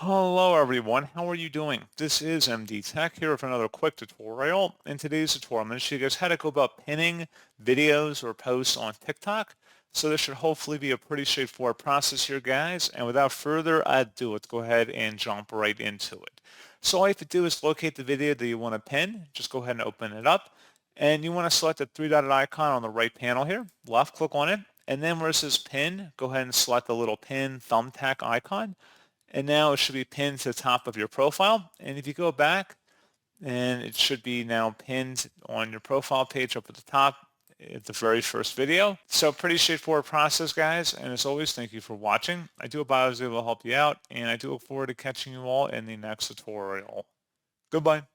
Hello everyone, how are you doing? This is MD Tech here with another quick tutorial. In today's tutorial, I'm going to show you guys how to go about pinning videos or posts on TikTok. So this should hopefully be a pretty straightforward process here, guys. And without further ado, let's go ahead and jump right into it. So all you have to do is locate the video that you want to pin. Just go ahead and open it up. And you want to select the three-dotted icon on the right panel here. Left click on it. And then where it says pin, go ahead and select the little pin thumbtack icon. And now it should be pinned to the top of your profile. And if you go back, and it should be now pinned on your profile page up at the top at the very first video. So pretty straightforward process, guys. And as always, thank you for watching. I do hope I was able to help you out, and I do look forward to catching you all in the next tutorial. Goodbye.